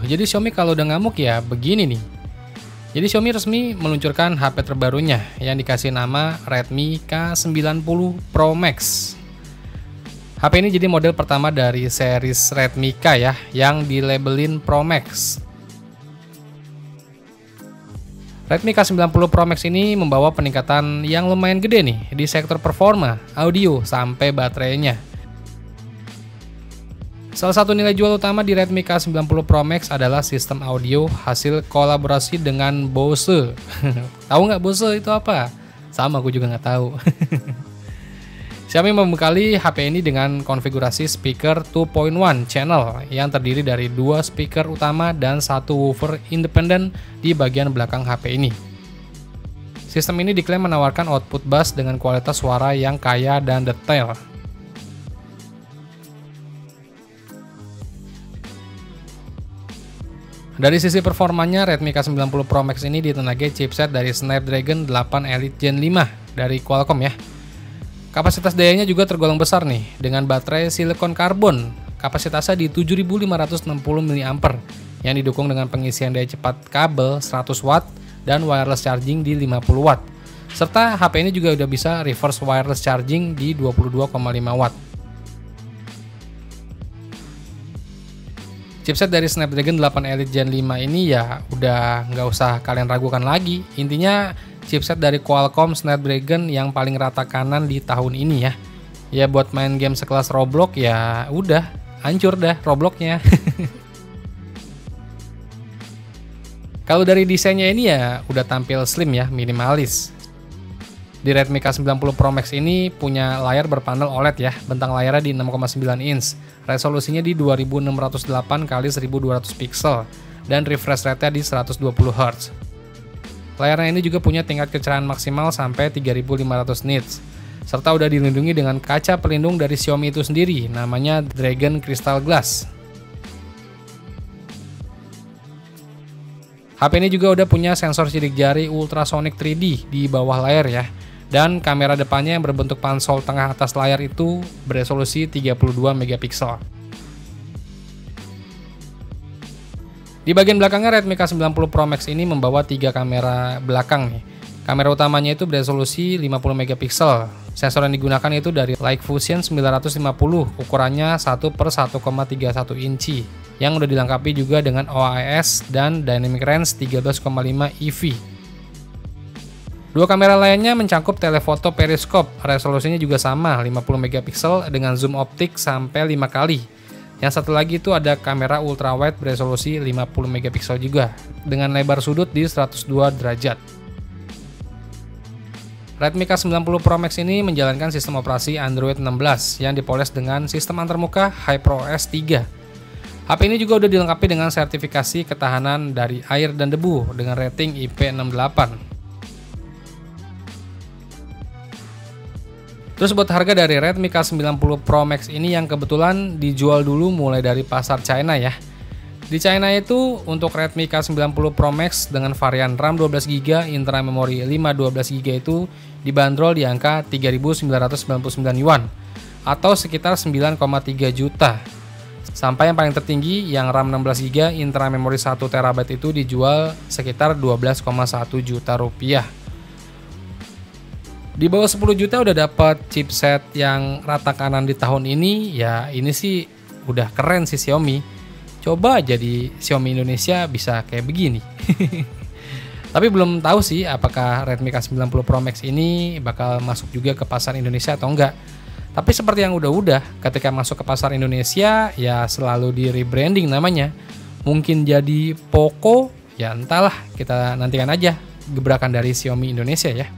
Jadi Xiaomi kalau udah ngamuk ya begini nih. Jadi Xiaomi resmi meluncurkan HP terbarunya yang dikasih nama Redmi K90 Pro Max. HP ini jadi model pertama dari series Redmi K ya, yang dilabelin Pro Max. Redmi K90 Pro Max ini membawa peningkatan yang lumayan gede nih di sektor performa, audio, sampai baterainya. Salah satu nilai jual utama di Redmi K90 Pro Max adalah sistem audio hasil kolaborasi dengan Bose. Tahu nggak Bose itu apa? Sama, aku juga nggak tahu. Xiaomi membekali HP ini dengan konfigurasi speaker 2.1 channel yang terdiri dari 2 speaker utama dan 1 woofer independen di bagian belakang HP ini. Sistem ini diklaim menawarkan output bass dengan kualitas suara yang kaya dan detail. Dari sisi performanya, Redmi K90 Pro Max ini ditenagai chipset dari Snapdragon 8 Elite Gen 5 dari Qualcomm ya. Kapasitas dayanya juga tergolong besar nih, dengan baterai silikon karbon. Kapasitasnya di 7560 mAh yang didukung dengan pengisian daya cepat kabel 100 Watt dan wireless charging di 50 Watt. Serta HP ini juga udah bisa reverse wireless charging di 22,5 Watt. Chipset dari Snapdragon 8 Elite Gen 5 ini ya udah nggak usah kalian ragukan lagi. Intinya chipset dari Qualcomm Snapdragon yang paling rata kanan di tahun ini ya. Ya buat main game sekelas Roblox ya udah hancur dah Robloxnya. Kalau dari desainnya ini ya udah tampil slim ya, minimalis. Di Redmi K90 Pro Max ini punya layar berpanel OLED ya, bentang layarnya di 6,9 inch, resolusinya di 2608 x 1200 pixel, dan refresh rate-nya di 120 Hz. Layarnya ini juga punya tingkat kecerahan maksimal sampai 3500 nits, serta udah dilindungi dengan kaca pelindung dari Xiaomi itu sendiri, namanya Dragon Crystal Glass. HP ini juga udah punya sensor sidik jari ultrasonic 3D di bawah layar ya. Dan kamera depannya yang berbentuk pansol tengah atas layar itu beresolusi 32 megapiksel. Di bagian belakangnya Redmi K90 Pro Max ini membawa 3 kamera belakang nih. Kamera utamanya itu beresolusi 50 megapiksel. Sensor yang digunakan itu dari Leica Fusion 950, ukurannya 1/1,31 inci, yang udah dilengkapi juga dengan OIS dan Dynamic Range 13,5 EV. Dua kamera lainnya mencakup telefoto periskop, resolusinya juga sama 50 megapiksel dengan zoom optik sampai 5 kali. Yang satu lagi itu ada kamera ultrawide beresolusi 50 megapiksel juga dengan lebar sudut di 102 derajat. Redmi K90 Pro Max ini menjalankan sistem operasi Android 16 yang dipoles dengan sistem antarmuka HyperOS 3. HP ini juga udah dilengkapi dengan sertifikasi ketahanan dari air dan debu dengan rating IP68. Terus buat harga dari Redmi K90 Pro Max ini yang kebetulan dijual dulu mulai dari pasar China ya. Di China itu untuk Redmi K90 Pro Max dengan varian RAM 12GB, internal memori 512GB itu dibanderol di angka 3.999 yuan atau sekitar 9,3 juta. Sampai yang paling tertinggi yang RAM 16GB, internal memori 1TB itu dijual sekitar 12,1 juta rupiah. Di bawah 10 juta udah dapat chipset yang rata kanan di tahun ini, ya ini sih udah keren sih Xiaomi. Coba jadi Xiaomi Indonesia bisa kayak begini. Tapi belum tahu sih apakah Redmi K90 Pro Max ini bakal masuk juga ke pasar Indonesia atau enggak. Tapi seperti yang udah-udah, ketika masuk ke pasar Indonesia ya selalu di rebranding namanya. Mungkin jadi Poco, ya entahlah, kita nantikan aja gebrakan dari Xiaomi Indonesia ya.